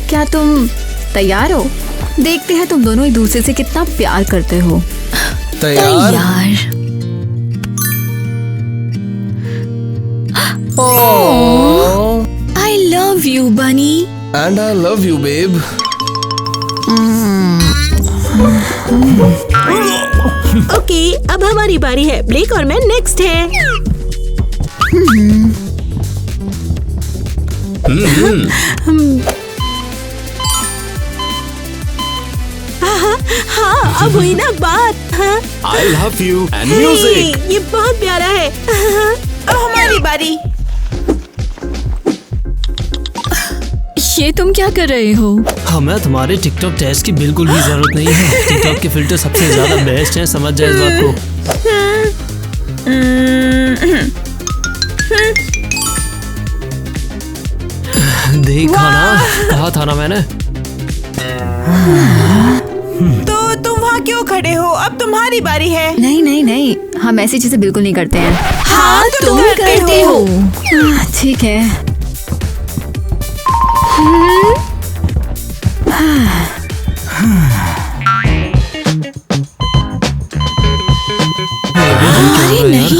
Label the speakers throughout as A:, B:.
A: क्या तुम तैयार हो? देखते हैं तुम दोनों एक दूसरे से कितना प्यार करते हो।
B: तैयार।
C: I love you bunny.
B: And I love you babe.
D: Okay, अब हमारी बारी है। ब्लेक और मैं नेक्स्ट है। हाँ, अब हुई ना बात। हाँ?
E: I love you and music.
D: ये बहुत प्यारा है। अब हमारी बारी।
C: ये तुम क्या कर रहे हो?
F: हमें तुम्हारे टिकटॉक टेस्ट की बिल्कुल भी जरूरत नहीं है। टिकटॉक के फिल्टर सबसे ज्यादा बेस्ट हैं, समझ जाए इस बात को। देखा ना, कहा था ना मैंने।
D: तो तुम वहाँ क्यों खड़े हो? अब तुम्हारी बारी है।
A: नहीं नहीं नहीं, हम ऐसी चीजें बिल्कुल नहीं करते हैं।
D: हाँ, तुम करते हो।
A: ठीक है।
C: अरे नहीं।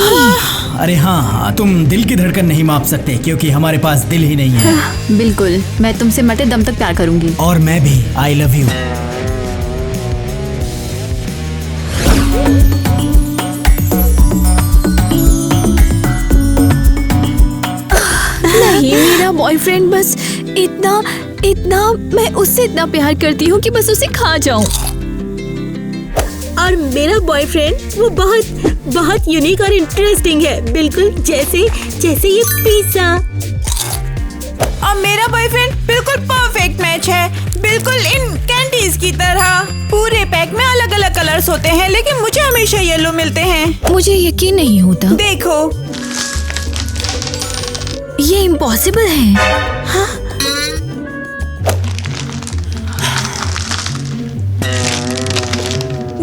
G: अरे हाँ, तुम दिल की धड़कन नहीं माप सकते क्योंकि हमारे पास दिल ही नहीं है।
A: बिल्कुल, मैं तुमसे मरते दम तक प्यार करूंगी।
G: और मैं भी। आई लव यू।
C: नहीं, मेरा बॉयफ्रेंड बस इतना मैं उससे इतना प्यार करती हूँ कि बस उसे खा जाऊं।
D: और मेरा बॉयफ्रेंड वो बहुत यूनिक और इंटरेस्टिंग है, बिल्कुल जैसे ये पिज़्ज़ा। और मेरा बॉयफ्रेंड बिल्कुल परफेक्ट मैच है, बिल्कुल इन कैंडीज की तरह। पूरे पैक में अलग अलग कलर्स होते हैं, लेकिन मुझे हमेशा येलो मिलते हैं।
C: मुझे यकीन नहीं होता।
D: देखो,
C: ये इम्पॉसिबल है।
D: हाँ?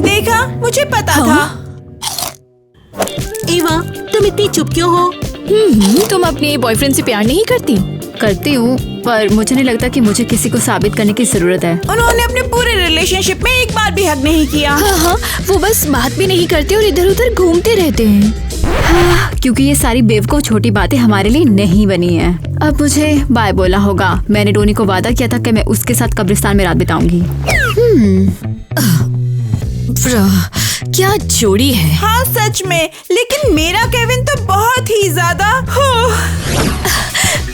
D: देखा, मुझे पता था। ईवा, तुम इतनी चुप क्यों हो?
C: तुम अपने बॉयफ्रेंड से प्यार नहीं करती?
A: करती हूँ, पर मुझे नहीं लगता कि मुझे किसी को साबित करने की जरूरत है।
D: उन्होंने अपने पूरे रिलेशनशिप में एक बार भी हक नहीं किया।
C: हाँ, वो बस बात भी नहीं करते और इधर उधर घूमते रहते हैं।
A: हाँ, क्योंकि ये सारी बेवकूफ छोटी बातें हमारे लिए नहीं बनी है। अब मुझे बाय बोला होगा। मैंने टोनी को वादा किया था कि मैं उसके साथ कब्रिस्तान में रात बिताऊंगी।
C: क्या जोड़ी है।
D: हाँ सच में, लेकिन मेरा केविन तो बहुत ही ज्यादा।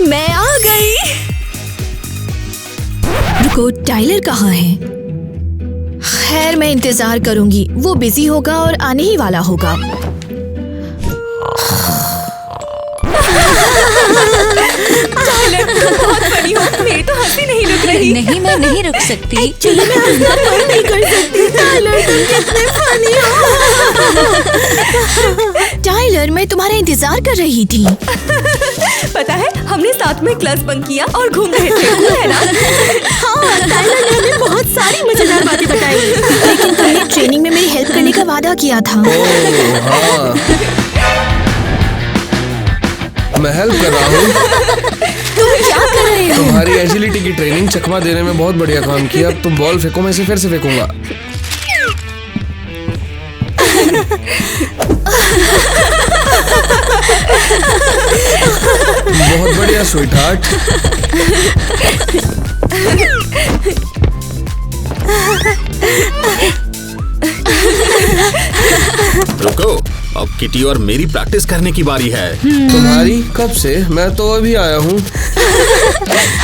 C: मैं आ गई। रुको, टाइलर कहाँ है? खैर, मैं इंतजार करूंगी। वो बिजी होगा और आने ही वाला होगा।
D: टाइलर, तुम बहुत फनी हो। मेरी तो हंसी नहीं रुक रही।
C: नहीं, मैं नहीं रुक सकती।
D: एक्चुअली मैं हंसना बंद नहीं कर सकती। टाइलर, तुम कितने फनी हो।
C: टाइलर, मैं तुम्हारा इंतजार कर रही थी।
D: पता है, हमने साथ में क्लास बंक किया और घूम रहे थे, है ना? हाँ, टाइलर ने हमें बहुत सारी मजेदार बातें बताई।
C: लेकिन तुमने ट्रेनिंग में मेरी हेल्प करने का वादा किया था।
B: हाँ। मैं हेल्प कर रहा हूँ।
C: तुम क्या कर रहे हो?
B: तुम्हारी एजिलिटी की ट्रेनिंग चकमा देने में बहुत बढ़िया काम किया। अब तुम बॉल फेंको, मैं इसे फिर से फेंकूंगा। बहुत बढ़िया स्वीटहार्ट।
E: रुको, अब किटी और मेरी प्रैक्टिस करने की बारी है।
B: तुम्हारी? कब से? मैं तो अभी आया हूँ।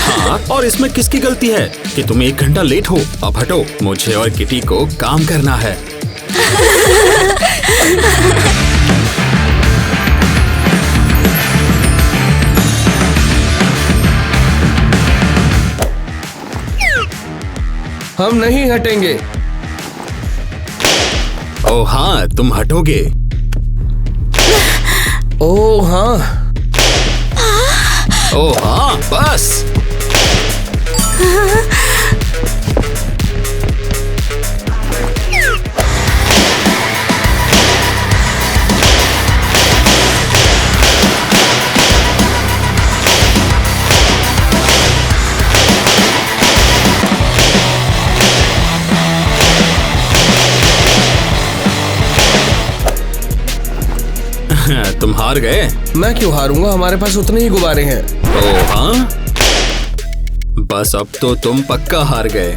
E: हाँ, और इसमें किसकी गलती है कि तुम 1 घंटा लेट हो? अब हटो, मुझे और किटी को काम करना है।
B: हम नहीं हटेंगे।
E: ओ हाँ, तुम हटोगे।
B: ओ हाँ।
E: ओ हाँ, बस। तुम हार गए?
B: मैं क्यों हारूंगा, हमारे पास उतने ही गुब्बारे हैं।
E: ओ हाँ, बस अब तो तुम पक्का हार गए।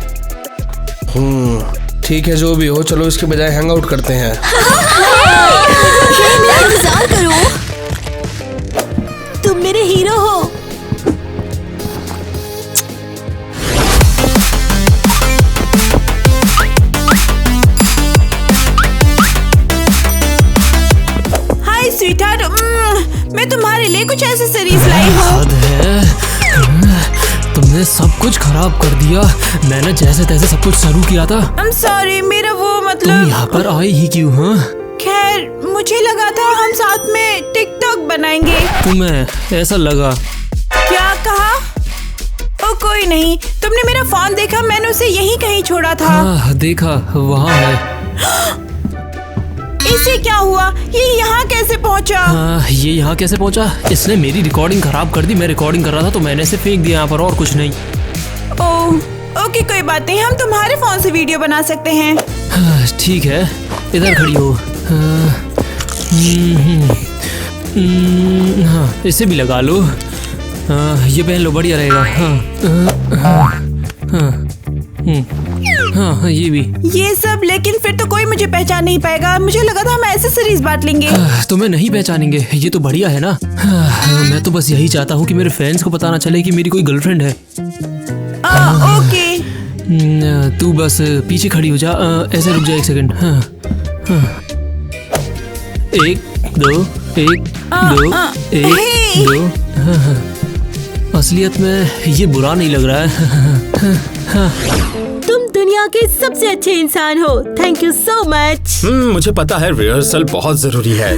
B: ठीक है, जो भी हो, चलो इसके बजाय हैंग आउट करते हैं।
C: मेरा इंतजार करो।
D: तुम मेरे हीरो हो। हाय स्वीटहार्ट, मैं तुम्हारे लिए कुछ एक्सेसरीज लाई हूँ।
F: हद है, तुमने सब कुछ खराब कर दिया। मैंने जैसे तैसे सब कुछ शुरू किया था।
D: I'm sorry, मेरा वो
F: तुम
D: मतलब।
F: यहाँ पर आई ही क्यों? हाँ,
D: खैर, मुझे लगा था हम साथ में टिकटॉक बनाएंगे।
F: तुम्हें ऐसा लगा?
D: क्या कहा? ओ कोई नहीं, तुमने मेरा फोन देखा, मैंने उसे यहीं कहीं छोड़ा था।
F: हाँ देखा, वहाँ है।
D: इससे क्या हुआ? ये यहाँ कैसे पहुँचा?
F: हाँ, ये यहाँ कैसे पहुँचा? इसने मेरी रिकॉर्डिंग खराब कर दी। मैं रिकॉर्डिंग कर रहा था तो मैंने इसे फेंक दिया यहाँ पर, और कुछ नहीं।
D: ओके, कोई बात नहीं, हम तुम्हारे फोन से वीडियो बना सकते हैं।
F: हाँ, ठीक है, इधर खड़ी हो। हाँ, इसे भी लगा लो। ये पहन लो, बढ़िया रहेगा। हाँ, ये भी।
D: ये सब, लेकिन फिर तो कोई मुझे पहचान नहीं पाएगा। मुझे लगा था हम एक्सेसरीज बांट लेंगे।
F: तुम्हें नहीं पहचानेंगे, ये तो बढ़िया है ना। मैं तो बस यही चाहता हूँ कि मेरे फ्रेंड्स को पता ना चले कि मेरी कोई गर्लफ्रेंड है।
D: ओके।
F: तू बस पीछे खड़ी हो जा। ऐसे रुक जा एक सेकंड। हाँ, हाँ। 1 2 1 2 1 2। हाँ, असलियत में ये बुरा नहीं लग रहा है।
D: तुम दुनिया के सबसे अच्छे इंसान हो। Thank you so much.
E: मुझे पता है रिहर्सल बहुत जरूरी है।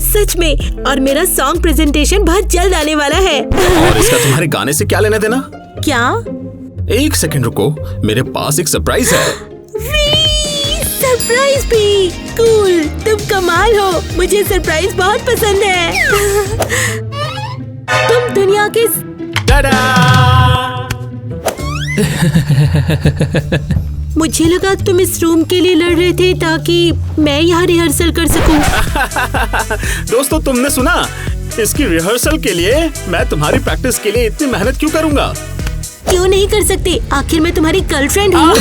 D: सच में, और मेरा सॉन्ग प्रेजेंटेशन बहुत जल्द आने वाला है।
E: और इसका तुम्हारे गाने से क्या लेना देना?
D: क्या?
E: एक सेकंड रुको, मेरे पास एक सरप्राइज है।
D: सरप्राइज भी? कूल, तुम कमाल हो। मुझे सरप्राइज बहुत पसंद है। तुम दुनिया के मुझे लगा तुम इस रूम के लिए लड़ रहे थे ताकि मैं यहाँ रिहर्सल कर सकूं।
E: दोस्तों, तुमने सुना? इसकी रिहर्सल के लिए मैं तुम्हारी प्रैक्टिस के लिए इतनी मेहनत क्यों करूंगा?
D: क्यों नहीं कर सकते? आखिर मैं तुम्हारी गर्लफ्रेंड हूँ।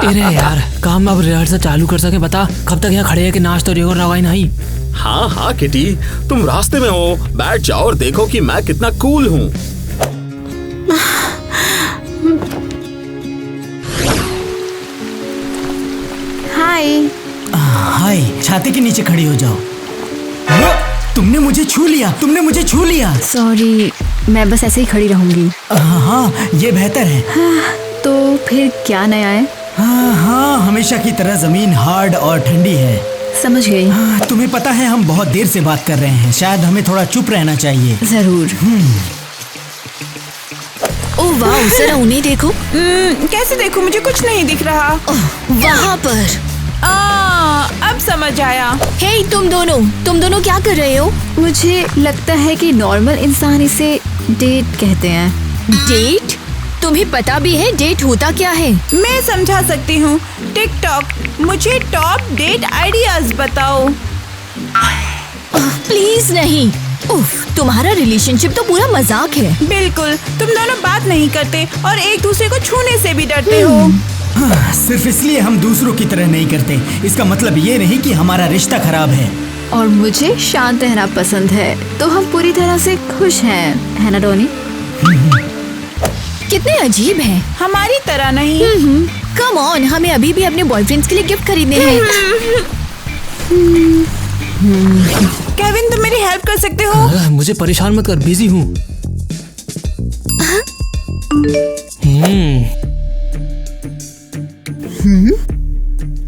F: अरे यार, काम अब रिहर्सल चालू कर सके बता। कब तक यहाँ खड़े हैं कि नाच तो रही रवाई नहीं?
E: हाँ हाँ किटी, तुम रास्ते में हो, बैठ जाओ और देखो कि मैं कितना कूल हूँ।
G: हाय, छाते के नीचे खड़ी हो जाओ। तुमने मुझे छू लिया, तुमने मुझे छू लिया।
A: सॉरी, मैं बस ऐसे ही खड़ी रहूंगी।
G: हाँ, ये बेहतर है।
A: तो फिर क्या नया है?
G: हाँ, हमेशा की तरह जमीन हार्ड और ठंडी है।
A: समझ गई।
G: तुम्हें पता है हम बहुत देर से बात कर रहे हैं, शायद हमें थोड़ा चुप रहना चाहिए।
A: जरूर।
C: ओह वाह, जरा उन्हें देखो।
D: कैसे देखूं? मुझे कुछ नहीं दिख रहा।
C: वहाँ पर।
D: अब समझ आया।
C: हे, तुम दोनों क्या कर रहे हो?
A: मुझे लगता है कि नॉर्मल इंसान इसे डेट कहते हैं।
C: डेट? तुम्हें पता भी है डेट होता क्या है?
D: मैं समझा सकती हूँ। टिकटॉक, मुझे टॉप डेट आइडियाज बताओ।
C: प्लीज नहीं। उफ, तुम्हारा रिलेशनशिप तो पूरा मजाक है।
D: बिल्कुल, तुम दोनों बात नहीं करते और एक दूसरे को छूने से भी डरते हो।
G: सिर्फ इसलिए हम दूसरों की तरह नहीं करते, इसका मतलब ये नहीं कि हमारा रिश्ता खराब है।
A: और मुझे शांत रहना पसंद है, तो हम पूरी तरह से खुश हैं, है ना डोनी?
C: कितने अजीब हैं।
D: हमारी तरह नहीं।
C: कम ऑन, हमें अभी भी अपने बॉयफ्रेंड्स के लिए गिफ्ट खरीदने हैं।
D: केविन, तुम मेरी हेल्प कर सकते हो?
F: मुझे परेशान मत कर, बिजी हूँ।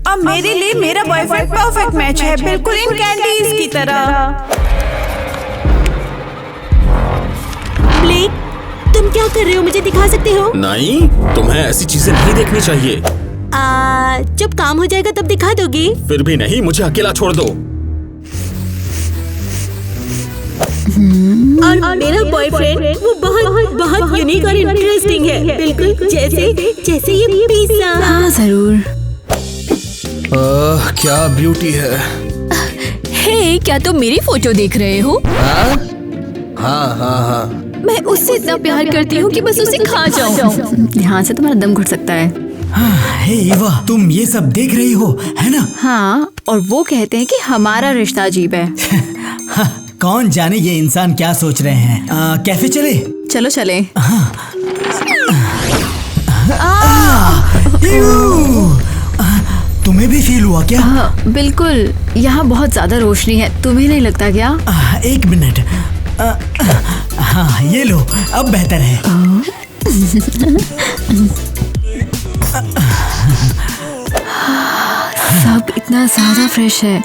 D: अब मेरे लिए मेरा बॉयफ्रेंड परफेक्ट मैच है, बिल्कुल इन कैंडीज की तरह। ब्लेक, तुम क्या कर रहे हो? मुझे दिखा सकते हो?
E: नहीं, तुम्हें ऐसी चीजें नहीं देखनी चाहिए।
D: जब काम हो जाएगा तब दिखा दोगे?
E: फिर भी नहीं, मुझे अकेला छोड़ दो।
D: और मेरा बॉयफ्रेंड वो बहुत बहुत यूनिक और इंटरेस्टिंग है, बिल्कुल जैसे ये पिज़्ज़ा।
A: हाँ जरूर।
B: क्या ब्यूटी है।
C: हे, क्या तुम मेरी फोटो देख रहे हो?
B: हाँ हाँ हाँ हाँ।
C: मैं उससे इतना प्यार करती हूँ कि बस उसे खा जाऊँ।
A: ध्यान से तुम्हारा दम घुट सकता है।
G: हे ईवा, तुम ये सब देख रही हो, है ना?
A: हाँ, और वो कहते हैं कि हमारा रिश्ता अजीब है।
G: कौन जाने ये इंसान क्या सोच रहे हैं। कैफे चले?
A: चलो चले।
G: तुम्हें भी फील हुआ क्या?
A: हाँ, बिल्कुल। यहाँ बहुत ज्यादा रोशनी है, तुम्हें नहीं लगता क्या?
G: एक मिनट। हाँ, ये लो, अब बेहतर है।
A: सब इतना ज्यादा फ्रेश है,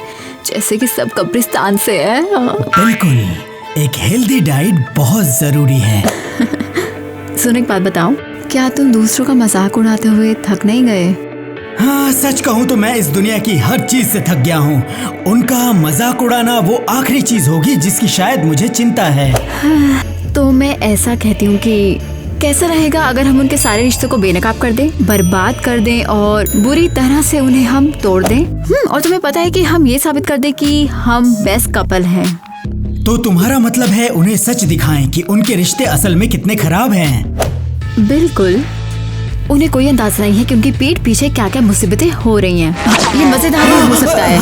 A: जैसे कि सब कब्रिस्तान से है।
G: बिल्कुल, एक हेल्दी डाइट बहुत जरूरी है।
A: सुनो, एक बात बताओ, क्या तुम दूसरों का मजाक उड़ाते हुए थक नहीं गए?
G: हाँ, सच कहूँ तो मैं इस दुनिया की हर चीज से थक गया हूँ। उनका मजाक उड़ाना वो आखिरी चीज होगी जिसकी शायद मुझे चिंता है।
A: तो मैं ऐसा कहती हूँ कि कैसा रहेगा अगर हम उनके सारे रिश्तों को बेनकाब कर दें, बर्बाद कर दें और बुरी तरह से उन्हें हम तोड़ दें। और तुम्हें पता है कि हम ये साबित कर दें कि हम बेस्ट कपल हैं।
G: तो तुम्हारा मतलब है उन्हें सच दिखाएं कि उनके रिश्ते असल में कितने खराब हैं।
A: बिल्कुल, उन्हें कोई अंदाजा नहीं है कि उनकी पीठ पीछे क्या क्या मुसीबतें हो रही हैं। ये मजेदार भी हो सकता है।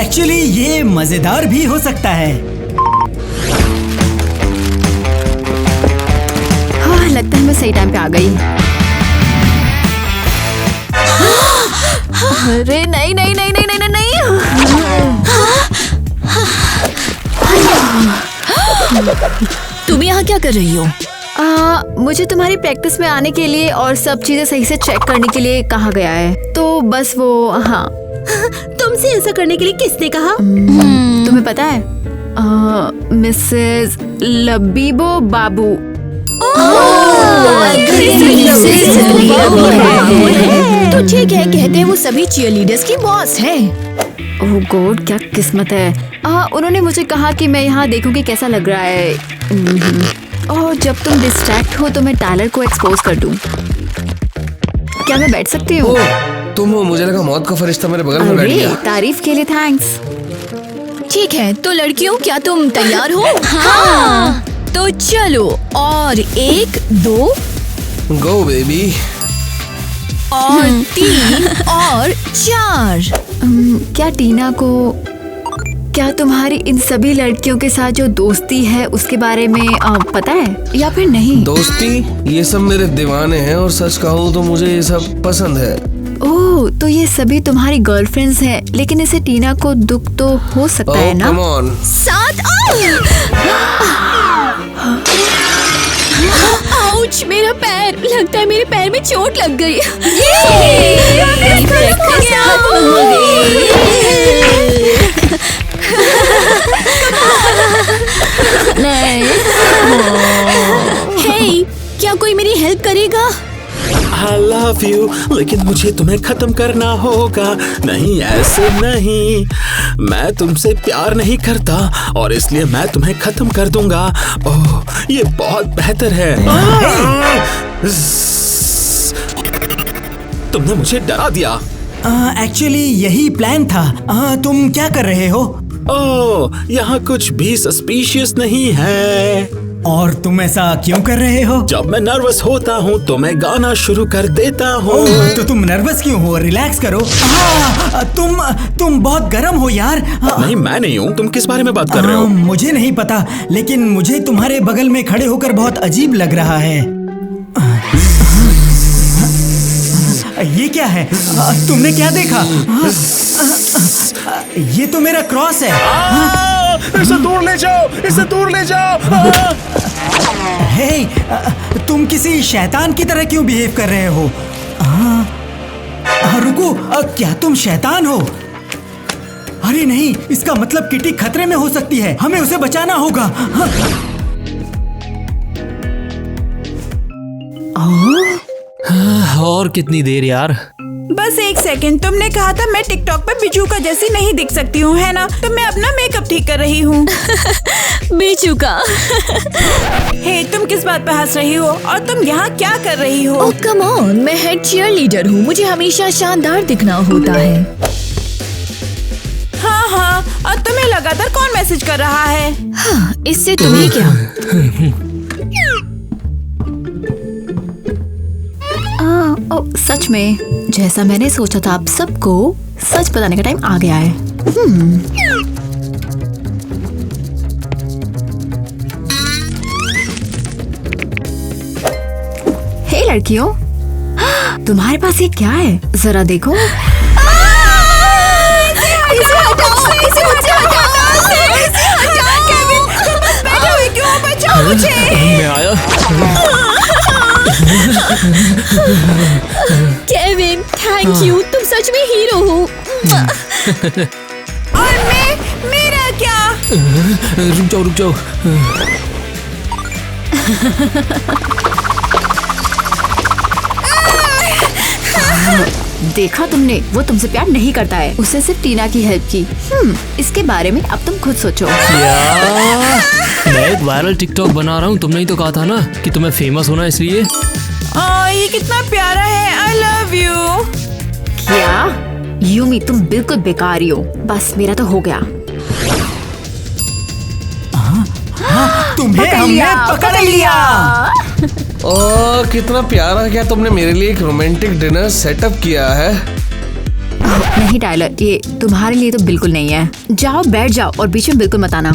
G: एक्चुअली ये मजेदार भी हो सकता है।
A: हाँ, लगता है मैं सही टाइम पे आ गई। अरे नहीं नहीं नहीं नहीं नहीं नहीं।
C: तुम यहाँ क्या कर रही हो?
A: मुझे तुम्हारी प्रैक्टिस में आने के लिए और सब चीजें सही से चेक करने के लिए कहा गया है, तो बस वो। हाँ,
D: तुमसे ऐसा करने के लिए किसने कहा?
A: तुम्हें पता है, मिसेस लबीबो बाबू।
C: तो ठीक है, कहते हैं वो सभी चीयरलीडर्स की बॉस है।
A: ओह गॉड, क्या किस्मत है। उन्होंने मुझे कहा कि मैं यहाँ देखूं कि कैसा लग रहा है। और जब तुम डिस्ट्रैक्ट हो तो मैं टायलर को एक्सपोज कर दूं। क्या मैं बैठ सकती हूँ?
B: तुम हो? मुझे लगा मौत का फरिश्ता मेरे बगल में बैठ
A: अरे,
B: गया।
A: तारीफ के लिए थैंक्स।
C: ठीक है, तो लड़कियों, क्या तुम तैयार हो? हाँ। तो चलो, और 1 2
B: गो बेबी।
C: और 3 और 4।
A: क्या टीना को, क्या तुम्हारी इन सभी लड़कियों के साथ जो दोस्ती है उसके बारे में पता है या फिर नहीं?
B: दोस्ती? ये सब मेरे दीवाने हैं और सच कहूँ तो मुझे ये सब पसंद है।
A: ओह, तो ये सभी तुम्हारी गर्लफ्रेंड्स हैं, लेकिन इसे टीना को दुख तो हो सकता है ना?
B: Come on.
C: 7। आउच, मेरा पैर, लगता है मेरे पैर में चोट लग गई। हे, क्या कोई मेरी हेल्प करेगा?
E: I love you, लेकिन मुझे तुम्हें खत्म करना होगा। नहीं, ऐसे नहीं। मैं तुमसे प्यार नहीं करता और इसलिए मैं तुम्हें खत्म कर दूंगा। ओह, ये बहुत बेहतर है। तुमने मुझे डरा दिया।
G: एक्चुअली यही प्लान था। तुम क्या कर रहे हो?
E: ओह, यहाँ कुछ भी सस्पिशियस नहीं है।
G: और तुम ऐसा क्यों कर रहे हो?
E: जब मैं नर्वस होता हूँ तो मैं गाना शुरू कर देता हूँ।
G: तो तुम नर्वस क्यों हो? रिलैक्स करो। तुम बहुत गर्म हो यार।
E: नहीं, मैं नहीं हूँ। तुम किस बारे में बात कर रहे हो?
G: मुझे नहीं पता, लेकिन मुझे तुम्हारे बगल में खड़े होकर बहुत अजीब लग रहा है। ये क्या है? तुमने क्या देखा? ये तो मेरा क्रॉस है।
E: इसे दूर ले जाओ, इसे दूर ले जाओ।
G: हे, तुम किसी शैतान की तरह क्यों बिहेव कर रहे हो? रुको, क्या तुम शैतान हो? अरे नहीं, इसका मतलब किटी खतरे में हो सकती है। हमें उसे बचाना होगा।
F: और कितनी देर यार?
D: बस 1 सेकंड। तुमने कहा था मैं टिकटॉक पे बिजू का जैसी नहीं दिख सकती हूँ, है ना? तो मैं अपना मेकअप ठीक कर रही हूँ।
C: बेचू का।
D: हे, तुम किस बात पे हंस रही हो? और तुम यहाँ क्या कर रही हो?
C: ओह कम ऑन, मैं हेड चीयरलीडर हूँ, मुझे हमेशा शानदार दिखना होता है।
D: हाँ, हाँ, और तुम्हें लगातार कौन मैसेज कर रहा है?
C: इससे तुम्हें क्या?
A: सच में जैसा मैंने सोचा था, आप सबको सच बताने का टाइम आ गया है। हे लड़कियों, तुम्हारे पास ये क्या है? जरा देखो।
F: मैं आया।
C: केविन, थैंक यू, तुम सच में हीरो हो।
D: और मेरा क्या?
F: रुक जाओ।
A: देखा तुमने, वो तुमसे प्यार नहीं करता है, उसने सिर्फ टीना की हेल्प की। इसके बारे में अब तुम खुद सोचो।
F: मैं एक वायरल टिकटॉक बना रहा हूँ, तुमने ही तो कहा था ना कि तुम्हें फेमस होना, इसलिए।
D: ये कितना प्यारा है। आई लव यू।
A: क्या यूमी, तुम बिल्कुल बेकार हो। बस मेरा तो हो गया।
G: तुम्हें हमने पकड़ लिया।
B: ओह कितना प्यारा। क्या तुमने मेरे लिए एक रोमांटिक डिनर सेटअप किया है?
A: नहीं टाइलर, ये तुम्हारे लिए तो बिल्कुल नहीं है। जाओ बैठ जाओ और बीच में बिल्कुल मत आना।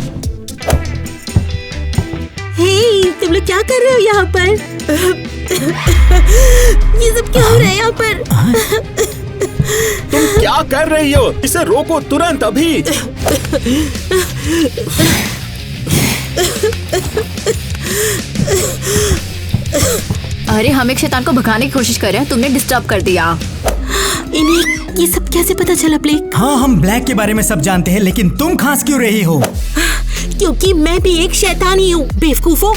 D: हे, तुम लोग क्या कर रहे हो यहाँ पर? ये सब क्या हो रहा है यहाँ पर?
E: तुम क्या कर रही हो? इसे रोको तुरंत अभी।
A: अरे हम एक शैतान को भगाने की कोशिश कर रहे हैं, तुमने डिस्टर्ब कर दिया।
D: इन्हें ये सब कैसे पता चला ब्लेक?
G: हाँ, हम ब्लैक के बारे में सब जानते हैं, लेकिन तुम खांस क्यों रही हो?
D: क्योंकि मैं भी एक शैतान ही हूँ, बेवकूफो।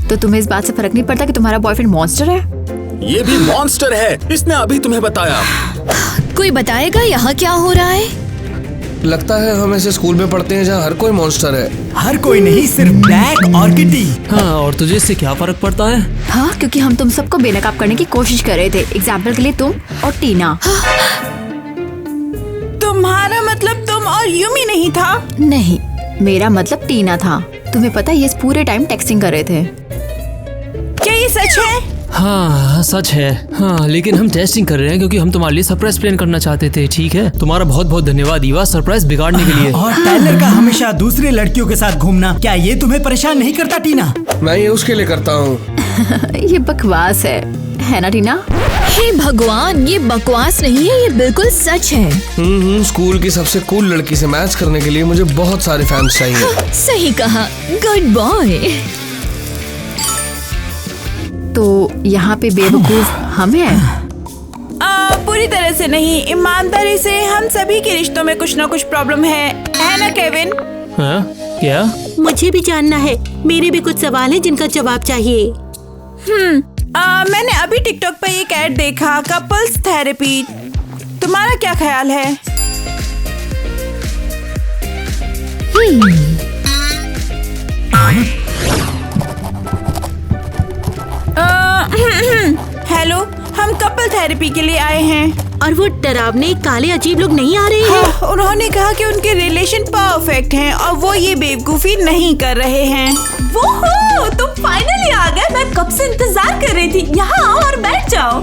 A: तो तुम्हें इस बात से फर्क नहीं पड़ता कि तुम्हारा बॉयफ्रेंड मॉन्स्टर है?
E: ये भी मॉन्स्टर है, इसने अभी तुम्हें बताया।
C: कोई बताएगा यहाँ क्या हो रहा है?
B: लगता है हम ऐसे स्कूल में पढ़ते हैं जहाँ हर कोई मॉन्स्टर है।
G: हर कोई नहीं, सिर्फ ब्लैक और किटी।
F: हाँ, और तुझे इससे क्या फर्क पड़ता है?
A: हाँ, क्योंकि हम तुम सबको बेनकाब करने की कोशिश कर रहे थे। एग्जाम्पल के लिए तुम और टीना।
D: तुम्हारा मतलब तुम और यूमी नहीं था?
A: नहीं, मेरा मतलब टीना था। तुम्हें पता है ये पूरे टाइम टेक्सटिंग कर रहे थे।
D: क्या ये सच है?
F: हाँ सच है। हाँ, लेकिन हम टेस्टिंग कर रहे हैं क्योंकि हम तुम्हारे लिए सरप्राइज प्लान करना चाहते थे। ठीक है, तुम्हारा बहुत बहुत धन्यवाद ईवा, सरप्राइज बिगाड़ने के लिए।
G: और टाइलर का हमेशा दूसरी लड़कियों के साथ घूमना, क्या ये तुम्हें परेशान नहीं करता टीना?
B: मैं ये उसके लिए करता हूँ।
A: ये बकवास है ना टीना?
C: हे भगवान, ये बकवास नहीं है, ये बिल्कुल सच है।
B: स्कूल की सबसे कूल लड़की से मैच करने के लिए मुझे बहुत सारे फैंस चाहिए।
C: सही कहा, गुड बॉय।
A: तो यहाँ पे बेवकूफ हम हैं?
D: पूरी तरह से नहीं, ईमानदारी से हम सभी के रिश्तों में कुछ ना कुछ प्रॉब्लम है ना केविन?
F: हाँ, क्या?
D: मुझे भी जानना है, मेरे भी कुछ सवाल हैं जिनका जवाब चाहिए। मैंने अभी टिकटॉक पर एक ऐड देखा, कपल्स थेरेपी। तुम्हारा क्या ख्याल है? हेलो, हम कपल थेरेपी के लिए आए हैं। और वो डरावने काले अजीब लोग नहीं आ रहे हैं? हाँ, उन्होंने कहा कि उनके रिलेशन परफेक्ट हैं और वो ये बेवकूफी नहीं कर रहे हैं। वो तुम फाइनली आ गए, मैं कब से इंतजार कर रही थी। यहाँ आओ और बैठ जाओ।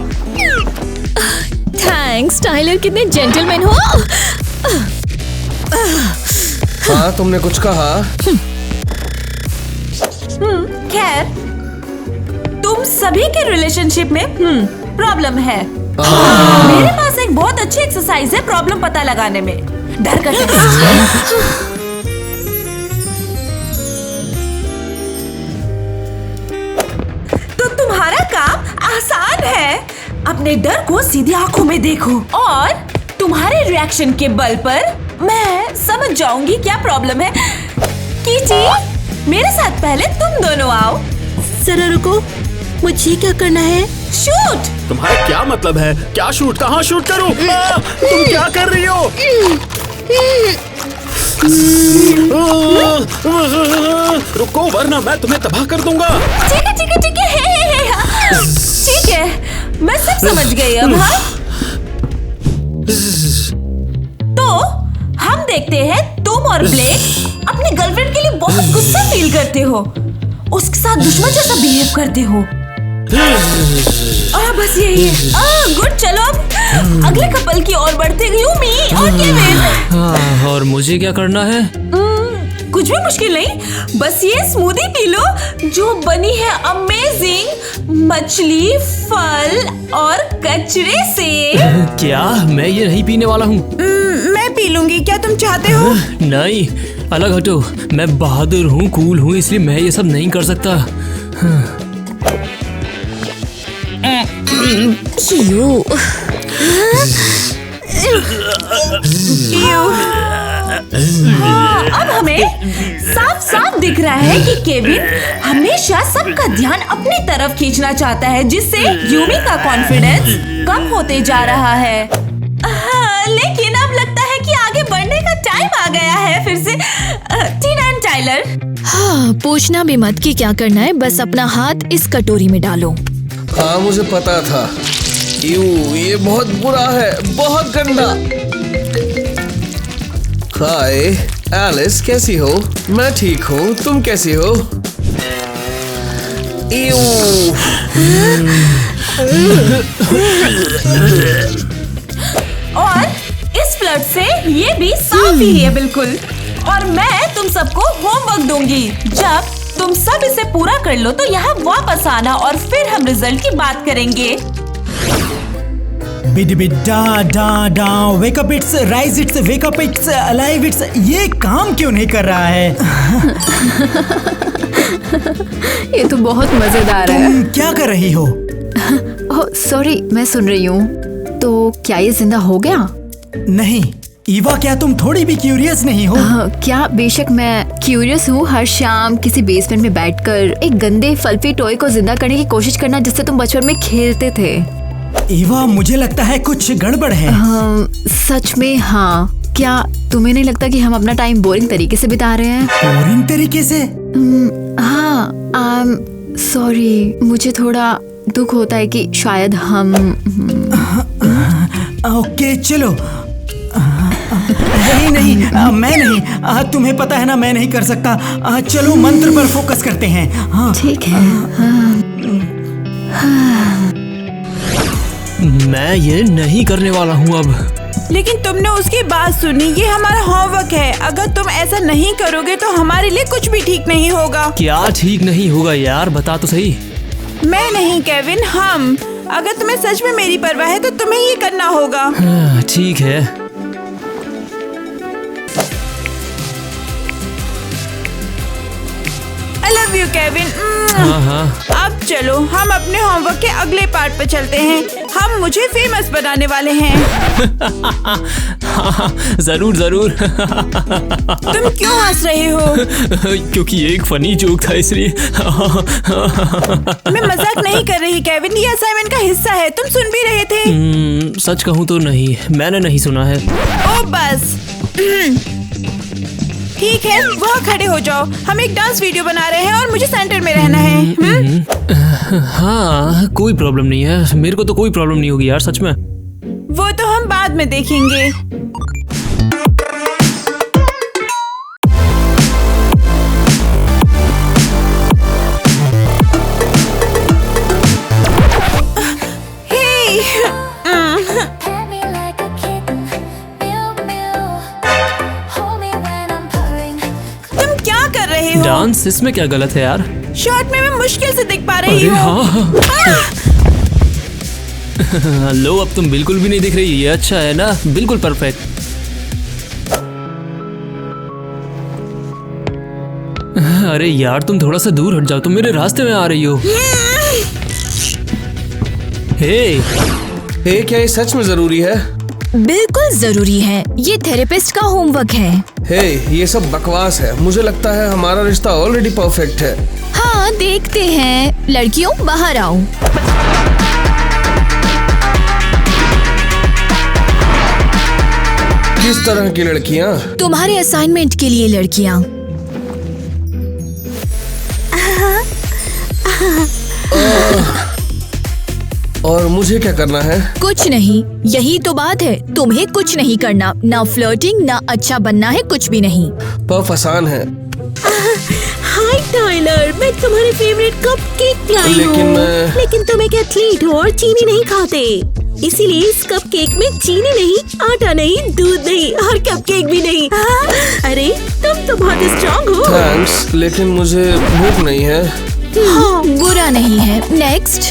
C: थैंक्स टाइलर, कितने जेंटलमैन हो।
B: हाँ, तुमने कुछ कहा?
D: खैर, तुम सभी के रिलेशनशिप में प्रॉब्लम है। मेरे पास एक बहुत अच्छी एक्सरसाइज है प्रॉब्लम पता लगाने में। डर का तो तुम्हारा काम आसान है। अपने डर को सीधी आंखों में देखो और तुम्हारे रिएक्शन के बल पर मैं समझ जाऊंगी क्या प्रॉब्लम है। कीची, मेरे साथ पहले तुम दोनों आओ। जरा रुको, मुझे क्या करना है? शूट।
E: तुम्हारा क्या मतलब है? क्या शूट? कहाँ शूट करूं? तुम क्या कर रही हो? रुको वरना मैं तुम्हें तबाह कर दूंगा।
D: ठीक है ठीक है ठीक है, ठीक है, मैं सब समझ गई अब। हाँ? तो हम देखते हैं तुम और ब्लेक अपने गर्लफ्रेंड के लिए बहुत गुस्सा फील करते हो, उसके साथ दुश्मन जैसा बिहेव करते हो। बस यही है। गुड, चलो अब अगले कपल की ओर बढ़ते हैं, यूमी और केविन।
F: और मुझे क्या करना है?
D: कुछ भी मुश्किल नहीं, बस ये स्मूदी पी लो जो बनी है अमेजिंग मछली, फल और कचरे से।
F: क्या? मैं ये नहीं पीने वाला हूँ।
D: मैं पी लूंगी, क्या तुम चाहते हो?
F: नहीं, अलग हटो। मैं बहादुर हूँ, कूल हूँ, इसलिए मैं ये सब नहीं कर सकता।
D: अब हमें साफ साफ दिख रहा है कि केविन हमेशा सबका ध्यान अपनी तरफ खींचना चाहता है, जिससे यूमी का कॉन्फिडेंस कम होते जा रहा है। लेकिन अब लगता है कि आगे बढ़ने का टाइम आ गया है फिर से। टीना एंड टाइलर।
C: हाँ, पूछना भी मत कि क्या करना है, बस अपना हाथ इस कटोरी में डालो।
B: हाँ, मुझे पता था। ये बहुत बुरा है, बहुत गंदा। हाय एलिस, कैसी हो? मैं ठीक हूँ, तुम कैसी हो?
D: और इस फ्लड से ये भी साफ ही है बिल्कुल। और मैं तुम सबको होमवर्क दूंगी। जब तुम सब इसे पूरा कर लो तो यहाँ वापस आना और फिर हम रिजल्ट की बात करेंगे।
G: बिड बिड डा डा डा, wake up it's, rise it's, wake up it's, alive it's. ये काम क्यों नहीं कर रहा है?
A: ये तो बहुत मजेदार है।
G: तुम क्या कर रही हो?
A: ओह सॉरी, मैं सुन रही हूँ। तो क्या ये जिंदा हो गया?
G: नहीं ईवा, क्या तुम थोड़ी भी क्यूरियस नहीं हो?
A: क्या? बेशक मैं क्यूरियस हूँ। हर शाम किसी बेसमेंट में बैठकर एक गंदे फल्फी टॉय को जिंदा करने की कोशिश करना जिससे तुम बचपन में खेलते थे।
G: ईवा, मुझे लगता है कुछ गड़बड़ है।
A: सच में? हाँ। क्या तुम्हें नहीं लगता कि हम अपना टाइम बोरिंग तरीके से बिता रहे हैं?
G: बोरिंग तरीके से?
A: हाँ, सॉरी, मुझे थोड़ा दुख होता है कि शायद हम
G: ओके चलो। नहीं, मैं नहीं। तुम्हें पता है ना, मैं नहीं कर सकता। चलो मंत्र पर फोकस करते हैं। हाँ
A: ठीक है।
F: मैं ये नहीं करने वाला हूँ अब।
D: लेकिन तुमने उसकी बात सुनी, ये हमारा होमवर्क है। अगर तुम ऐसा नहीं करोगे तो हमारे लिए कुछ भी ठीक नहीं होगा।
F: क्या ठीक नहीं होगा यार, बता तो सही।
D: मैं नहीं केविन, हम। अगर तुम्हें सच में मेरी परवाह है तो तुम्हें ये करना होगा।
F: ठीक है।
D: I love you, Kevin.
F: हाँ।
D: अब चलो हम अपने होमवर्क के अगले पार्ट पे चलते हैं। हम मुझे फेमस बनाने वाले हैं।
F: जरूर जरूर।
D: तुम क्यों हंस रहे हो?
F: क्योंकि एक फनी जोक था इसलिए।
D: मैं मजाक नहीं कर रही केविन, ये असाइनमेंट का हिस्सा है। तुम सुन भी रहे थे।
F: सच कहूँ तो नहीं, मैंने नहीं सुना है।
D: ओ बस। ठीक है, वहाँ खड़े हो जाओ। हम एक डांस वीडियो बना रहे हैं और मुझे सेंटर में रहना है।
F: हाँ, कोई प्रॉब्लम नहीं है। मेरे को तो कोई प्रॉब्लम नहीं होगी यार, सच में।
D: वो तो हम बाद में देखेंगे।
F: डांस, इसमें क्या गलत है यार?
D: शॉर्ट में मैं मुश्किल से दिख पा रही हूँ।
F: हाँ। लो, अब तुम बिल्कुल भी नहीं दिख रही। ये अच्छा है ना, बिल्कुल परफेक्ट। अरे यार, तुम थोड़ा सा दूर हट जाओ, तुम मेरे रास्ते में आ रही हो।
B: हे, क्या ये सच में जरूरी है?
C: बिल्कुल जरूरी है, ये थेरेपिस्ट का होमवर्क है।
B: हे, ये सब बकवास है। मुझे लगता है हमारा रिश्ता ऑलरेडी परफेक्ट है।
C: हाँ, देखते हैं। लड़कियों, बाहर आओ।
B: किस तरह की लड़कियाँ?
C: तुम्हारे असाइनमेंट के लिए लड़कियाँ।
B: और मुझे क्या करना है?
C: कुछ नहीं, यही तो बात है। तुम्हें कुछ नहीं करना, ना फ्लर्टिंग, ना अच्छा बनना है, कुछ भी नहीं।
B: पफ आसान है।
D: हाय टाइलर, मैं तुम्हारे फेवरेट कपकेक लाई
B: लेकिन
D: हूँ। लेकिन तुम एक एथलीट हो और चीनी नहीं खाते, इसीलिए इस कपकेक में चीनी नहीं, आटा नहीं, दूध नहीं और कपकेक भी नहीं। अरे तुम तो बहुत स्ट्रांग हो।
B: थैंक्स, लेकिन मुझे भूख नहीं है।
C: बुरा नहीं है। नेक्स्ट।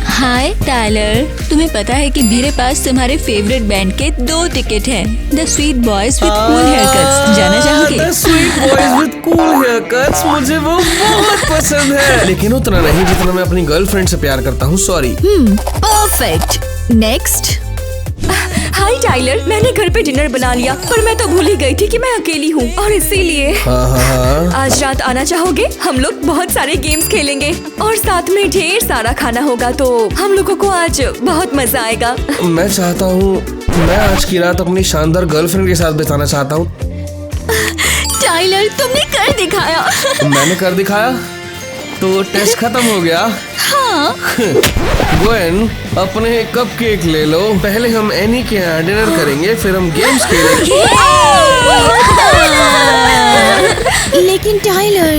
H: हाय टाइलर, तुम्हें पता है कि मेरे पास तुम्हारे फेवरेट बैंड के 2 टिकट हैं। The sweet boys with cool haircuts, जाना चाहोगे?
B: The Sweet Boys with Cool Haircuts, मुझे वो बहुत पसंद है, लेकिन उतना नहीं जितना मैं अपनी गर्लफ्रेंड से प्यार करता हूँ। सॉरी।
C: परफेक्ट। नेक्स्ट।
H: हाय टाइलर, मैंने घर पे डिनर बना लिया, पर मैं तो भूल ही गई थी कि मैं अकेली हूँ और इसीलिए आज रात आना चाहोगे? हम लोग बहुत सारे गेम्स खेलेंगे और साथ में ढेर सारा खाना होगा, तो हम लोगों को आज बहुत मजा आएगा।
B: मैं चाहता हूँ, मैं आज की रात अपनी शानदार गर्लफ्रेंड के साथ बिताना चाहता हूँ।
C: टाइलर, तुमने कर दिखाया।
B: मैंने कर दिखाया तो टेस्ट खत्म हो गया।
C: हाँ।
B: ग्वेन, अपने कपकेक ले लो। पहले हम एनी के यहाँ डिनर करेंगे, फिर हम गेम्स खेलेंगे।
C: लेकिन टाइलर,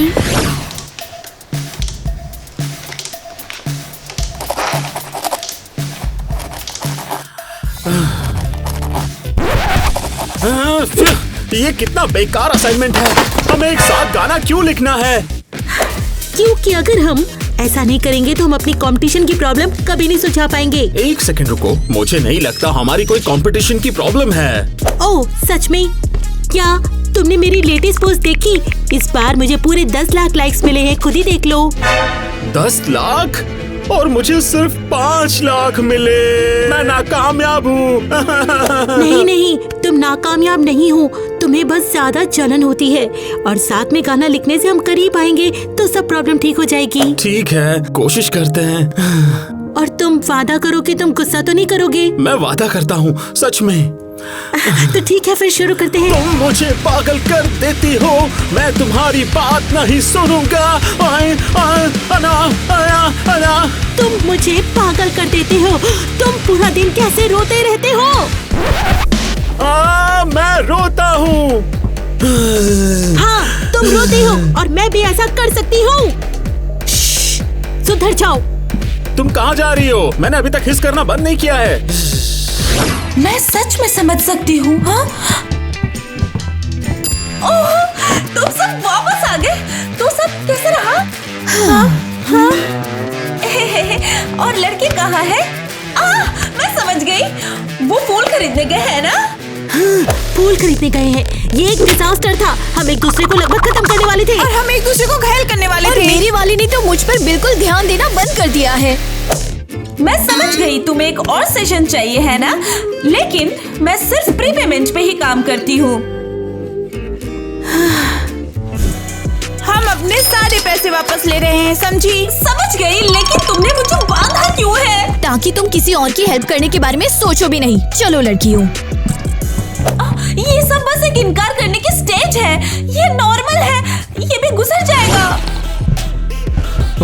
E: ये कितना बेकार असाइनमेंट है। हमें एक साथ गाना क्यों लिखना है?
D: क्योंकि अगर हम ऐसा नहीं करेंगे तो हम अपनी कंपटीशन की प्रॉब्लम कभी नहीं सुलझा पाएंगे।
E: एक सेकंड रुको, मुझे नहीं लगता हमारी कोई कंपटीशन की प्रॉब्लम है।
D: ओह सच में? क्या तुमने मेरी लेटेस्ट पोस्ट देखी? इस बार मुझे पूरे 10 लाख लाइक्स मिले हैं, खुद ही देख लो।
E: 10 लाख? और मुझे सिर्फ 5 लाख मिले। मैं नाकामयाब हूँ।
D: नहीं नहीं, तुम नाकामयाब नहीं हो, तुम्हें बस ज्यादा जलन होती है और साथ में गाना लिखने से हम करीब आएंगे तो सब प्रॉब्लम ठीक हो जाएगी।
E: ठीक है, कोशिश करते हैं।
D: और तुम वादा करो कि तुम गुस्सा तो नहीं करोगे?
E: मैं वादा करता हूँ, सच में।
D: तो ठीक है, फिर शुरू करते हैं।
E: तुम मुझे पागल कर देती हो, मैं तुम्हारी बात नहीं सुनूंगा। अना।
D: तुम मुझे पागल कर देते हो, तुम पूरा दिन कैसे रोते रहते हो?
E: मैं रोता हूँ।
D: हाँ, तुम रोते हो और मैं भी ऐसा कर सकती हूँ। सुधर जाओ।
E: तुम कहाँ जा रही हो? मैंने अभी तक हिस करना बंद नहीं किया है।
H: मैं सच में समझ सकती हूँ। हाँ? ओह, तुम सब वापस आ गए। तो सब कैसे रहा? हाँ? और लड़के कहाँ है? मैं समझ गई, वो फूल खरीदने गए हैं ना?
D: फूल खरीदने गए हैं। ये एक डिजास्टर था। हम एक दूसरे को लगभग खत्म करने वाले थे
C: और हम एक दूसरे को घायल करने वाले थे। मेरी वाली ने तो मुझ पर बिल्कुल ध्यान देना बंद कर दिया है।
H: मैं समझ गई, तुम्हें एक और सेशन चाहिए है ना? लेकिन मैं सिर्फ प्री पेमेंट पे ही काम करती हूँ।
C: हम अपने सारे पैसे वापस ले रहे हैं, समझी?
H: समझ गई, लेकिन तुमने मुझे बांधा क्यों है?
C: ताकि तुम किसी और की हेल्प करने के बारे में सोचो भी नहीं। चलो लड़कियों।
H: ये सब बस एक इनकार करने की स्टेज है। ये नॉर्मल है, ये भी गुजर जाएगा।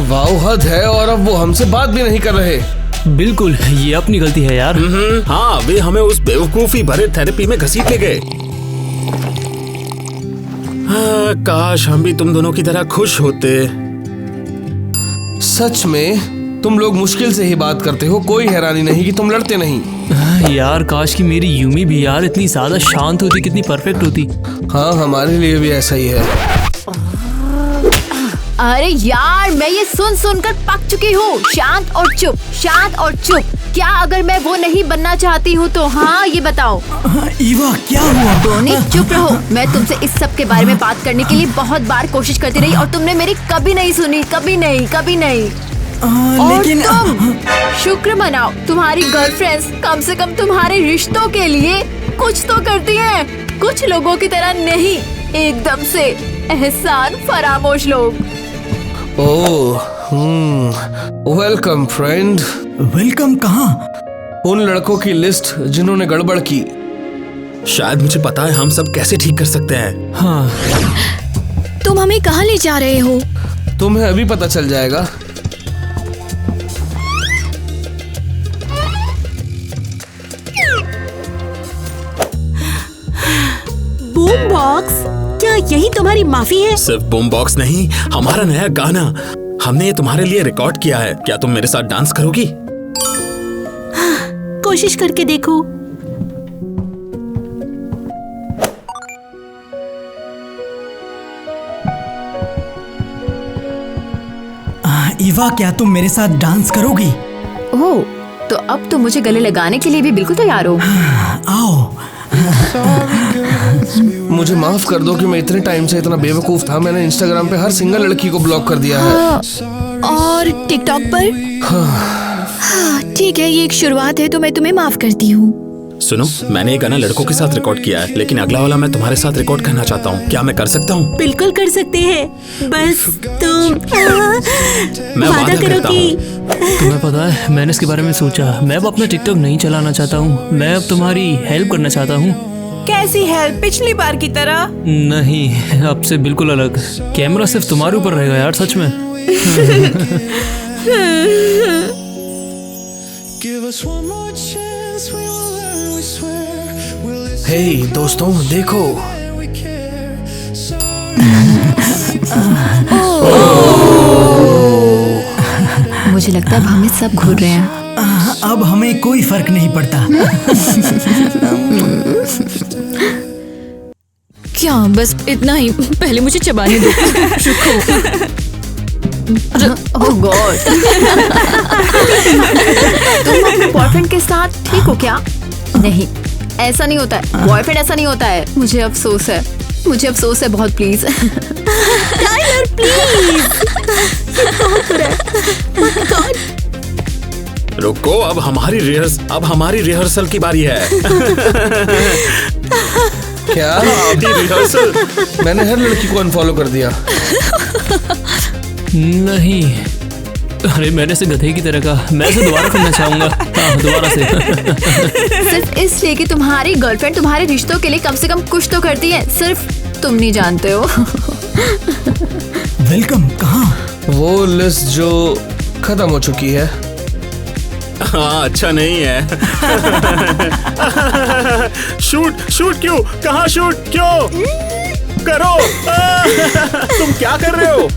B: वाओ, हद है। और अब वो हमसे बात भी नहीं कर रहे।
F: बिल्कुल, ये अपनी गलती है यार।
E: हाँ, वे हमें उस बेवकूफी भरे थेरेपी में घसीट ले गए। हाँ, काश हम भी तुम दोनों की तरह खुश होते।
B: सच में तुम लोग मुश्किल से ही बात करते हो, कोई हैरानी नहीं कि तुम लड़ते नहीं।
F: यार काश कि मेरी यूमी भी यार इतनी ज्यादा शांत होती, कितनी परफेक्ट होती।
B: हाँ, हमारे लिए भी ऐसा ही है।
A: अरे यार, मैं ये सुन कर पक चुकी हूँ। शांत और चुप, शांत और चुप। क्या अगर मैं वो नहीं बनना चाहती हूँ तो? हाँ, ये बताओ।
G: ईवा, क्या हुआ?
A: दोनों चुप रहो। मैं तुमसे इस सब के बारे में बात करने के लिए बहुत बार कोशिश करती रही और तुमने मेरी कभी नहीं सुनी, कभी नहीं, कभी नहीं। और
G: लेकिन
A: तुम शुक्र मनाओ, तुम्हारी गर्लफ्रेंड्स कम से कम तुम्हारे रिश्तों के लिए कुछ तो करती हैं। कुछ लोगों की तरह नहीं, एकदम से एहसान फरामोश लोग।
B: ओह, वेलकम फ्रेंड।
G: वेलकम कहाँ?
B: उन लड़कों की लिस्ट जिन्होंने गड़बड़ की।
E: शायद मुझे पता है हम सब कैसे ठीक कर सकते हैं।
F: हाँ,
C: तुम हमें कहाँ ले जा रहे हो?
B: तुम्हें अभी पता चल जाएगा।
D: बूम बॉक्स, क्या यही तुम्हारी माफी है?
E: सिर्फ बूम बॉक्स नहीं, हमारा नया गाना हमने ये तुम्हारे लिए रिकॉर्ड किया है। क्या तुम मेरे साथ डांस करोगी?
D: कोशिश करके देखो।
G: ईवा, क्या तुम मेरे साथ डांस करोगी?
A: ओह, तो अब तुम मुझे गले लगाने के लिए भी बिल्कुल तैयार हो।
G: आओ।
B: मुझे माफ कर दो कि मैं इतने टाइम से इतना बेवकूफ था। मैंने इंस्टाग्राम पे हर सिंगल लड़की को ब्लॉक कर दिया है।
C: और टिकटॉक पर? हाँ, ठीक है, ये एक शुरुआत है तो मैं तुम्हें माफ करती हूँ।
E: सुनो, मैंने ये गाना लड़कों के साथ रिकॉर्ड किया है, लेकिन अगला वाला मैं तुम्हारे साथ रिकॉर्ड करना चाहता हूँ। क्या मैं कर सकता हूँ?
D: बिल्कुल कर सकते हैं, बस तुम
E: मैं वादा
D: करो
E: करता
D: कि
F: तुम्हें पता है, मैंने इसके बारे में सोचा। मैं अब अपना टिकटॉक नहीं चलाना चाहता हूँ। मैं अब तुम्हारी हेल्प करना चाहता हूँ।
D: कैसी हेल्प? पिछली बार की तरह?
F: नहीं, अब से बिल्कुल अलग। कैमरा सिर्फ तुम्हारे ऊपर रहेगा यार, सच में।
B: हे दोस्तों, देखो।
A: मुझे लगता है अब हमें सब घूर रहे हैं।
G: अब हमें कोई फर्क नहीं पड़ता।
C: क्या बस इतना ही? पहले मुझे चबाने दो।
A: ओह गॉड। तुम अपने बॉयफ्रेंड के साथ ठीक हो क्या? नहीं, ऐसा नहीं होता है। बॉयफ्रेंड ऐसा नहीं होता है। मुझे अफसोस है, मुझे अफसोस है बहुत। Please
D: Tyler, please.
E: रुको, अब हमारी रिहर्सल की बारी है।
B: क्या?
E: अभी रिहर्सल?
B: मैंने हर लड़की को अनफॉलो कर दिया।
F: नहीं, अरे मैंने से गधे की तरह कहा। मैं इसे दोबारा करना चाहूंगा। हाँ, दोबारा से।
A: सिर्फ इसलिए कि तुम्हारी गर्लफ्रेंड तुम्हारे रिश्तों के लिए कम से कम कुछ तो करती है। सिर्फ तुम नहीं जानते हो।
G: वेलकम। कहाँ?
B: वो लिस्ट जो खत्म हो चुकी है।
E: हाँ, अच्छा नहीं है। शूट क्यों? कहाँ शूट क्यों करो? तुम क्या कर रहे हो?